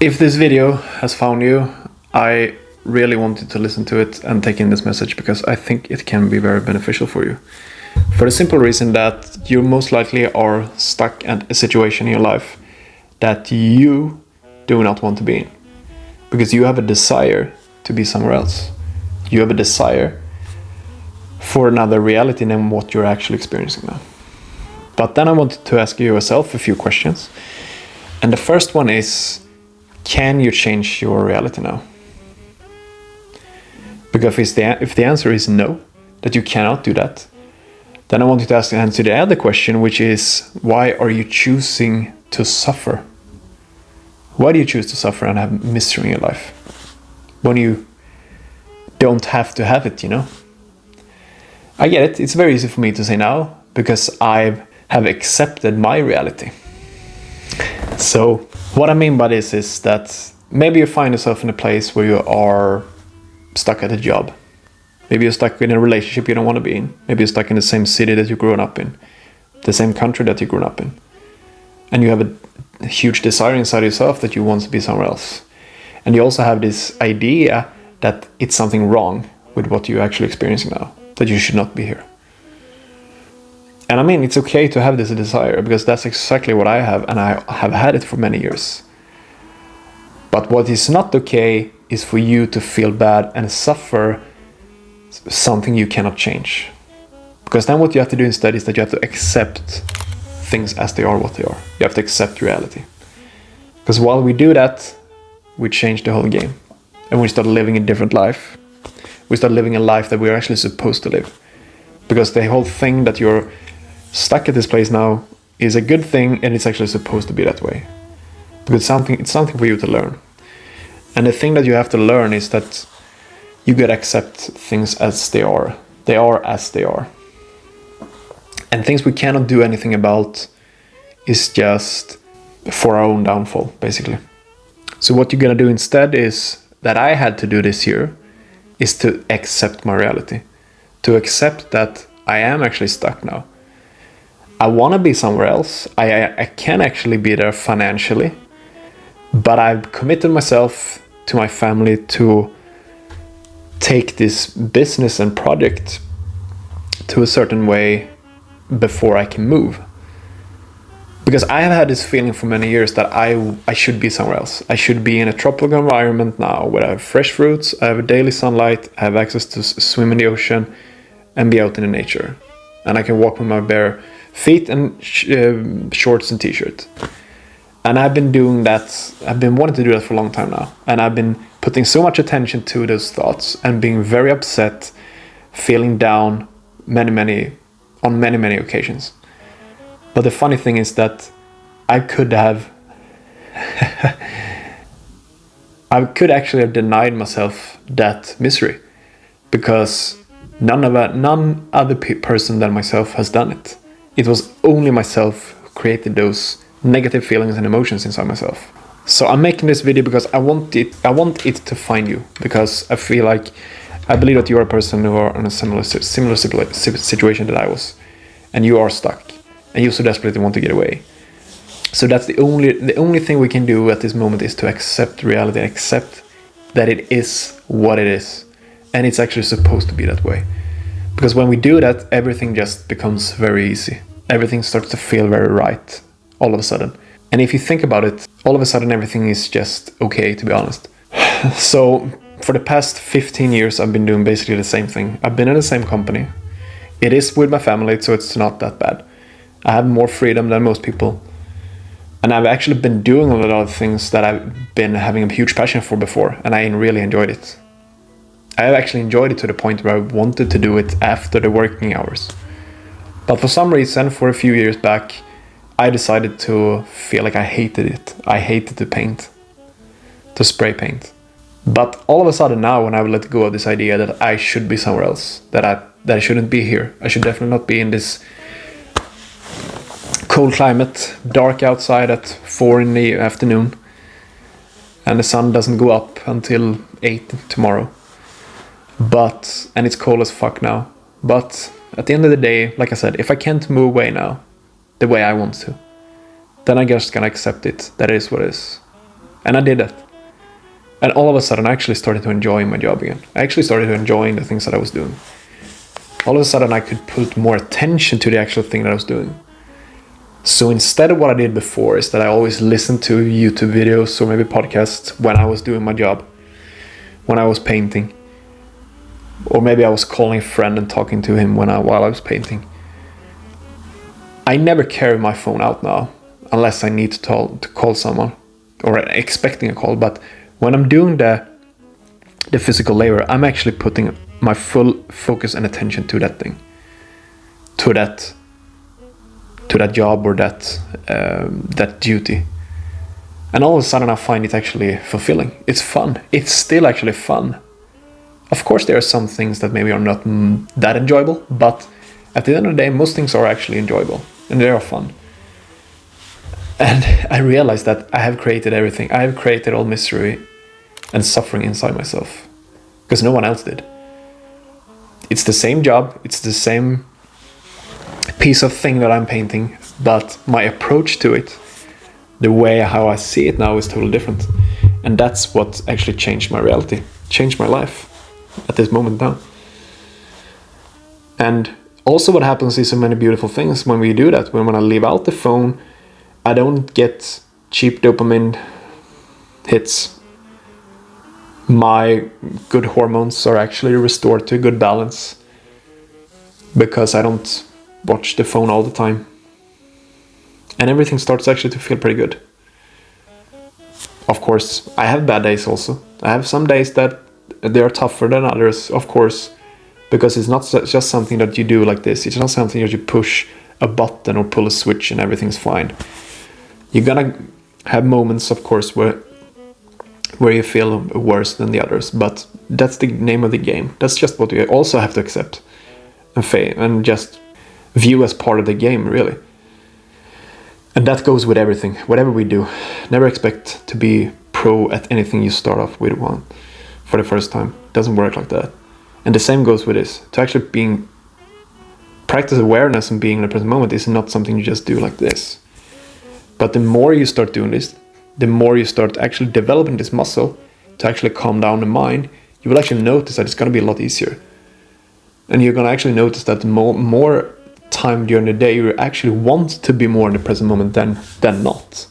If this video has found you, I really wanted to listen to it and take in this message because I think it can be very beneficial for you. For the simple reason that you most likely are stuck in a situation in your life that you do not want to be in. Because you have a desire to be somewhere else. You have a desire for another reality than what you're actually experiencing now. But then I wanted to ask yourself a few questions. And the first one is, can you change your reality now? Because if the answer is no, that you cannot do that, then I want you to answer the other question, which is, why are you choosing to suffer? Why do you choose to suffer and have misery in your life when you don't have to have it, you know? I get it. It's very easy for me to say now because I have accepted my reality. So what I mean by this is that maybe you find yourself in a place where you are stuck at a job. Maybe you're stuck in a relationship you don't want to be in. Maybe you're stuck in the same city that you grew up in, the same country that you grew up in. And you have a huge desire inside yourself that you want to be somewhere else. And you also have this idea that it's something wrong with what you're actually experiencing now, that you should not be here. And I mean, it's okay to have this desire because that's exactly what I have, and I have had it for many years. But what is not okay is for you to feel bad and suffer something you cannot change. Because then what you have to do instead is that you have to accept things as they are what they are. You have to accept reality. Because while we do that, we change the whole game. And we start living a different life. We start living a life that we're actually supposed to live. Because the whole thing that you're stuck at this place now is a good thing, and it's actually supposed to be that way. Because it's something for you to learn. And the thing that you have to learn is that you gotta accept things as they are. They are as they are. And things we cannot do anything about is just for our own downfall, basically. So what you're gonna do instead is, that I had to do this year, is to accept my reality. To accept that I am actually stuck now. I wanna be somewhere else. I can actually be there financially. But I've committed myself to my family to take this business and project to a certain way before I can move. Because I have had this feeling for many years that I should be somewhere else. I should be in a tropical environment now where I have fresh fruits, I have daily sunlight, I have access to swim in the ocean and be out in the nature. And I can walk with my bare feet and shorts and t-shirt. And I've been doing that, I've been wanting to do that for a long time now. And I've been putting so much attention to those thoughts and being very upset, feeling down on many occasions. But the funny thing is that I could actually have denied myself that misery, because none other person than myself has done it. It was only myself who created those negative feelings and emotions inside myself. So I'm making this video because I want it to find you, because I believe that you're a person who are in a similar situation that I was, and you are stuck, and you so desperately want to get away. So that's the only thing we can do at this moment is to accept reality, accept that it is what it is, and it's actually supposed to be that way. Because when we do that, everything just becomes very easy. Everything starts to feel very right all of a sudden. And if you think about it, all of a sudden everything is just okay, to be honest. So for the past 15 years, I've been doing basically the same thing. I've been in the same company. It is with my family, so it's not that bad. I have more freedom than most people. And I've actually been doing a lot of things that I've been having a huge passion for before, and I really enjoyed it. I have actually enjoyed it to the point where I wanted to do it after the working hours. But for some reason, for a few years back, I decided to feel like I hated it. I hated to paint, to spray paint. But all of a sudden now, when I let go of this idea that I should be somewhere else, that I shouldn't be here, I should definitely not be in this cold climate, dark outside at 4 in the afternoon, and the sun doesn't go up until 8 tomorrow. And it's cold as fuck now. But at the end of the day, like I said, if I can't move away now, the way I want to, then I'm just gonna accept it, that it is what it is. And I did that. And all of a sudden, I actually started to enjoy my job again. I actually started to enjoying the things that I was doing. All of a sudden, I could put more attention to the actual thing that I was doing. So instead of what I did before is that I always listened to YouTube videos or maybe podcasts when I was doing my job, when I was painting. Or maybe I was calling a friend and talking to him while I was painting. I never carry my phone out now, unless I need to call someone or expecting a call. But when I'm doing the physical labor, I'm actually putting my full focus and attention to that thing, to that job or that duty. And all of a sudden I find it actually fulfilling. It's fun. It's still actually fun. Of course there are some things that maybe are not that enjoyable, but at the end of the day, most things are actually enjoyable and they are fun. And I realized that I have created everything. I have created all misery and suffering inside myself because no one else did. It's the same job, it's the same piece of thing that I'm painting, but my approach to it, the way how I see it now, is totally different. And that's what actually changed my reality, changed my life at this moment now. And also what happens is so many beautiful things when we do that. When I leave out the phone, I don't get cheap dopamine hits. My good hormones are actually restored to a good balance because I don't watch the phone all the time. And everything starts actually to feel pretty good. Of course, I have bad days also. I have some days that they are tougher than others, of course, because it's not just something that you do like this. It's not something that you push a button or pull a switch and everything's fine. You're gonna have moments, of course, where you feel worse than the others, but that's the name of the game. That's just what we also have to accept and just view as part of the game, really. And that goes with everything, whatever we do. Never expect to be pro at anything you start off with one for the first time. It doesn't work like that. And the same goes with this. To actually practice awareness and being in the present moment is not something you just do like this. But the more you start doing this, the more you start actually developing this muscle to actually calm down the mind, you will actually notice that it's going to be a lot easier. And you're going to actually notice that the more time during the day you actually want to be more in the present moment than not.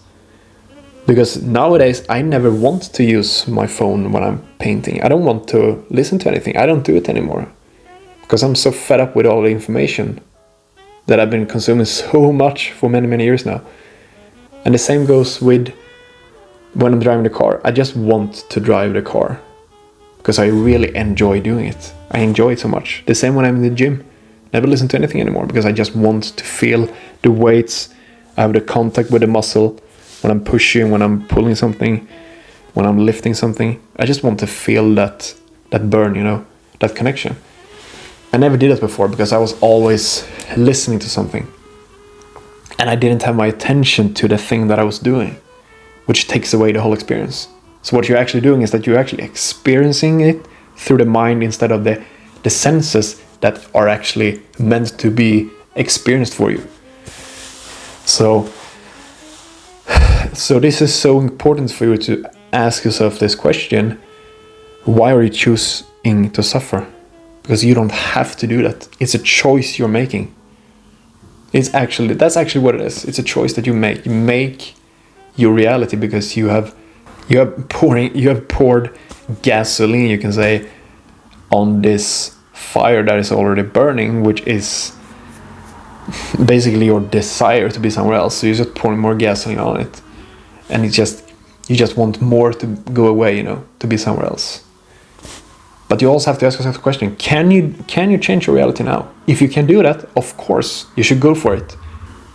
Because nowadays I never want to use my phone when I'm painting. I don't want to listen to anything. I don't do it anymore because I'm so fed up with all the information that I've been consuming so much for many years now. And the same goes with when I'm driving the car. I just want to drive the car because I really enjoy doing it. I enjoy it so much. The same when I'm in the gym. Never listen to anything anymore because I just want to feel the weights. I have the contact with the muscle when I'm pushing, when I'm pulling something, when I'm lifting something. I just want to feel that burn, that connection. I never did that before because I was always listening to something. And I didn't have my attention to the thing that I was doing, which takes away the whole experience. So what you're actually doing is that you're actually experiencing it through the mind instead of the senses that are actually meant to be experienced for you. So this is so important for you to ask yourself this question: why are you choosing to suffer? Because you don't have to do that. It's a choice you're making. That's actually what it is. It's a choice that you make. You make your reality because you have poured gasoline, you can say, on this fire that is already burning, which is basically your desire to be somewhere else. So you're just pouring more gasoline on it, and you just want more to go away, to be somewhere else. But you also have to ask yourself the question: can you change your reality now? If you can do that, of course you should go for it.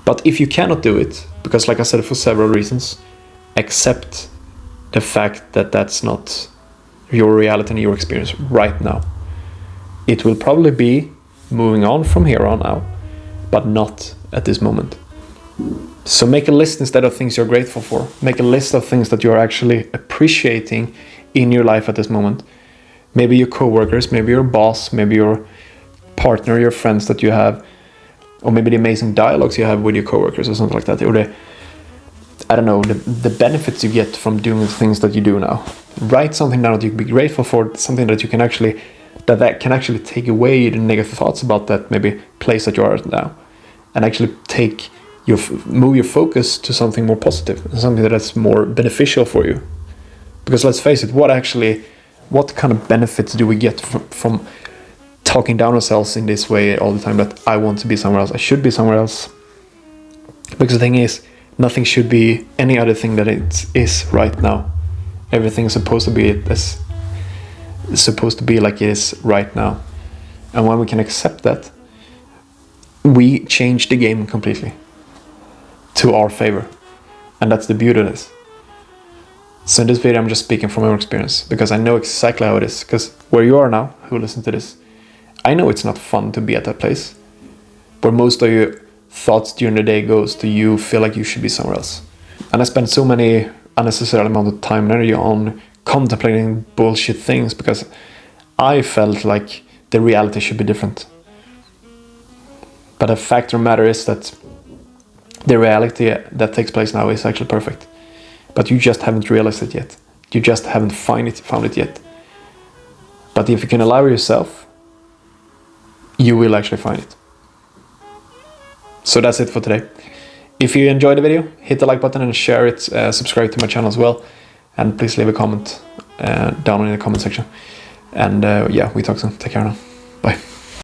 But if you cannot do it, because like I said, for several reasons, accept the fact that that's not your reality and your experience right now. It will probably be moving on from here on out, but not at this moment. So make a list instead of things you're grateful for. Make a list of things that you're actually appreciating in your life at this moment. Maybe your coworkers, maybe your boss, maybe your partner, your friends that you have, or maybe the amazing dialogues you have with your coworkers or something like that. Or I don't know, the benefits you get from doing the things that you do now. Write something down that you can be grateful for, something that you can actually, that can actually take away the negative thoughts about that maybe place that you are now, and actually move your focus to something more positive, something that's more beneficial for you. Because let's face it, what kind of benefits do we get from talking down ourselves in this way all the time, that I want to be somewhere else, I should be somewhere else? Because the thing is, nothing should be any other thing that it is right now. Everything is supposed to be like it is right now. And when we can accept that, we change the game completely to our favor. And that's the beauty of this. So in this video, I'm just speaking from my own experience, because I know exactly how it is. Because where you are now, who listen to this, I know it's not fun to be at that place where most of your thoughts during the day goes to you feel like you should be somewhere else. And I spent so many unnecessary amount of time and energy on contemplating bullshit things because I felt like the reality should be different. But the fact of the matter is that the reality that takes place now is actually perfect. But you just haven't realized it yet. You just haven't found it yet. But if you can allow yourself, you will actually find it. So that's it for today. If you enjoyed the video, hit the like button and share it. Subscribe to my channel as well. And please leave a comment down in the comment section. And yeah, we talk soon. Take care now. Bye.